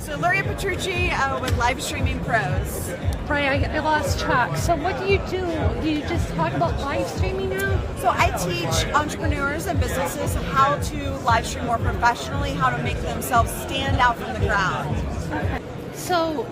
So Luria Petrucci with Live Streaming Pros. Right, I lost track. So what do you do? Do you just talk about live streaming now? So I teach entrepreneurs and businesses how to live stream more professionally, how to make themselves stand out from the crowd. Okay. So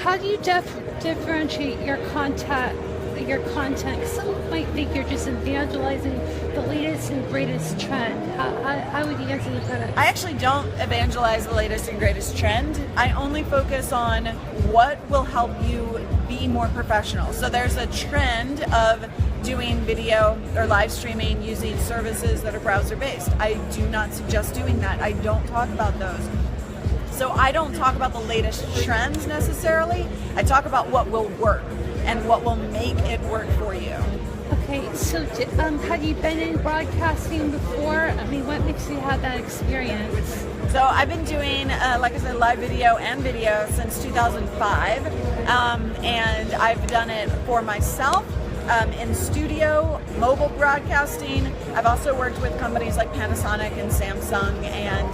how do you differentiate your content? Because some might think you're just evangelizing the latest and greatest trend. How would you answer that? I actually don't evangelize the latest and greatest trend. I only focus on what will help you be more professional. So there's a trend of doing video or live streaming using services that are browser based. I do not suggest doing that. I don't talk about those. So I don't talk about the latest trends necessarily. I talk about what will work and what will make it work for you. Okay, so have you been in broadcasting before? I mean, what makes you have that experience? So I've been doing, like I said, live video and video since 2005, and I've done it for myself in studio, mobile broadcasting. I've also worked with companies like Panasonic and Samsung and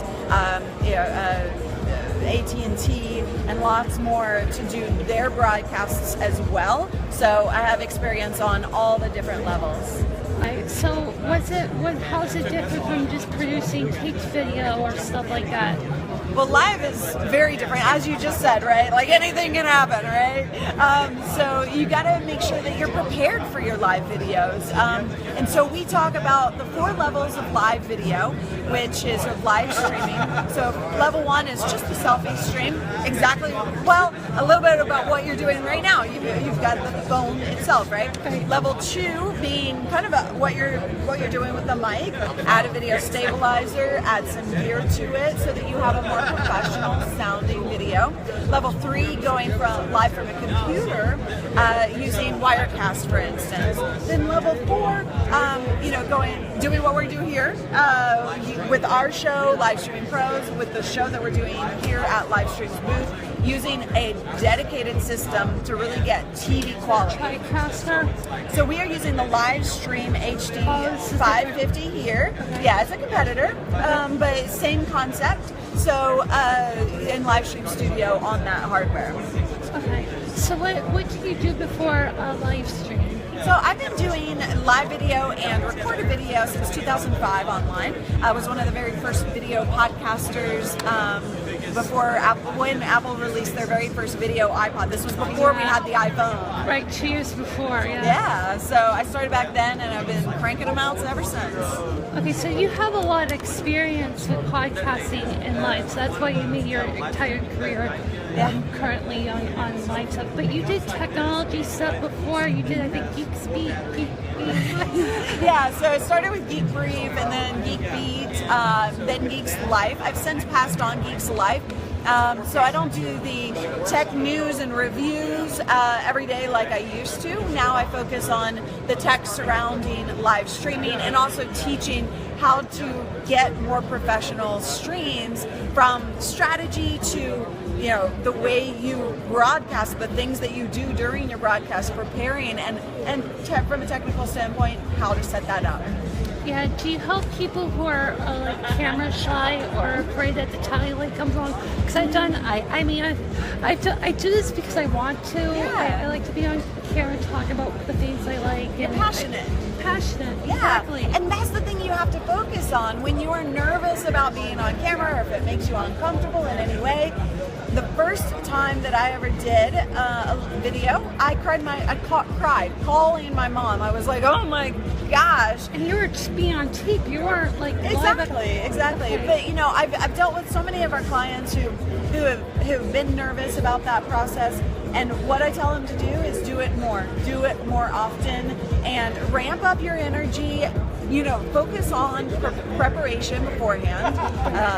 AT&T and lots more to do their broadcasts as well. So I have experience on all the different levels. So how's it different from just producing taped video or stuff like that? Well, live is very different, as you just said, right? Like anything can happen, right? So you got to make sure that you're prepared for your live videos. And so we talk about the 4 levels of live video, which is live streaming. So level 1 is just the selfie stream. Exactly, well, a little bit about what you're doing right now. You've got the phone itself, right? Level 2 being kind of what you're doing with the mic. Add a video stabilizer, add some gear to it so that you have a more professional sounding video. Level 3 going from live from a computer using Wirecast, for instance. Then level 4, doing what we do here with our show, Live Streaming Pros, with the show that we're doing here at Livestream's booth, using a dedicated system to really get TV quality. TriCaster? So we are using the Livestream HD 550 here. Okay. Yeah, it's a competitor, but same concept. So in Livestream Studio on that hardware. Okay. So what did you do before a live stream? So I've been doing live video and recorded video since 2005 online. I was one of the very first video podcasters before when Apple released their very first video iPod. This was before we had the iPhone. Right, 2 years before, yeah. Yeah, so I started back then and I've been cranking them out ever since. Okay, so you have a lot of experience with podcasting and live, so that's why you made your entire career currently on live stuff. But you did technology stuff before. You did, I think, Geek Speak. Yeah, so it started with Geek Brief and then Geek Beat, then Geeks Life. I've since passed on Geeks Life. So I don't do the tech news and reviews every day like I used to. Now I focus on the tech surrounding live streaming and also teaching how to get more professional streams, from strategy to the way you broadcast, the things that you do during your broadcast, preparing and from a technical standpoint, how to set that up. Yeah, do you help people who are like camera shy or afraid that the tally comes wrong? Because I do this because I want to. Yeah. I like to be on camera and talk about the things I like. You're passionate. Passionate, yeah. Exactly. And that's the thing you have to focus on when you are nervous about being on camera, or if it makes you uncomfortable in any way. The first time that I ever did a video, I cried calling my mom. I was like, oh my gosh. And you were just being on tape. You weren't like Exactly. Okay. But I've dealt with so many of our clients who've been nervous about that process. And what I tell them to do is do it more often, and ramp up your energy. Focus on preparation beforehand.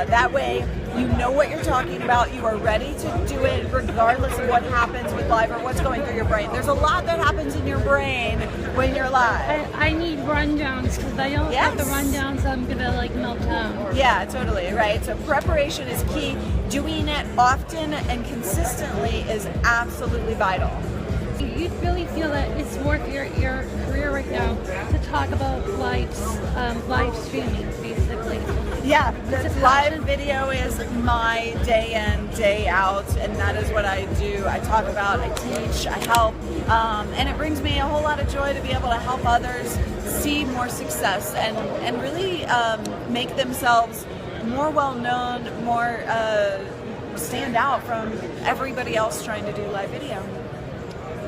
That way, you know what you're talking about. You are ready to do it regardless of what happens with live or what's going through your brain. There's a lot that happens in your brain when you're live. I need rundowns, because I don't have the rundowns, I'm going to melt down. Yeah, totally, right? So preparation is key. Doing it often and consistently is absolutely vital. you really feel that it's worth your career right now to talk about live streaming, basically. Yeah, It's the a live passion. video is my day in, day out, and that is what I do. I talk about, I teach, I help, and it brings me a whole lot of joy to be able to help others see more success and really make themselves more well known, more stand out from everybody else trying to do live video.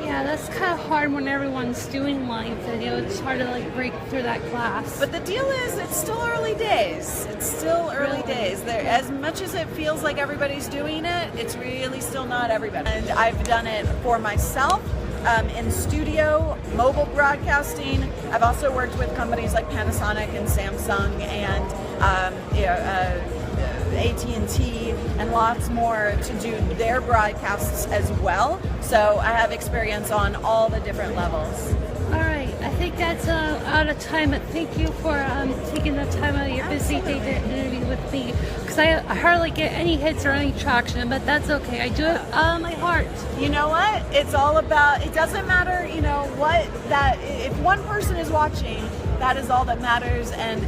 Yeah, that's kind of hard when everyone's doing live video. It's hard to like break through that glass. But the deal is, it's still early days. It's still early days. There, as much as it feels like everybody's doing it, it's really still not everybody. And I've done it for myself, in studio, mobile broadcasting. I've also worked with companies like Panasonic and Samsung and AT&T and lots more to do their broadcasts as well. So I have experience on all the different levels. All right, I think that's out of time. But thank you for taking the time out of your busy day to interview with me. Because I hardly get any hits or any traction, but that's okay. I do it out of my heart. You know what? It's all about, it doesn't matter, if one person is watching, that is all that matters. And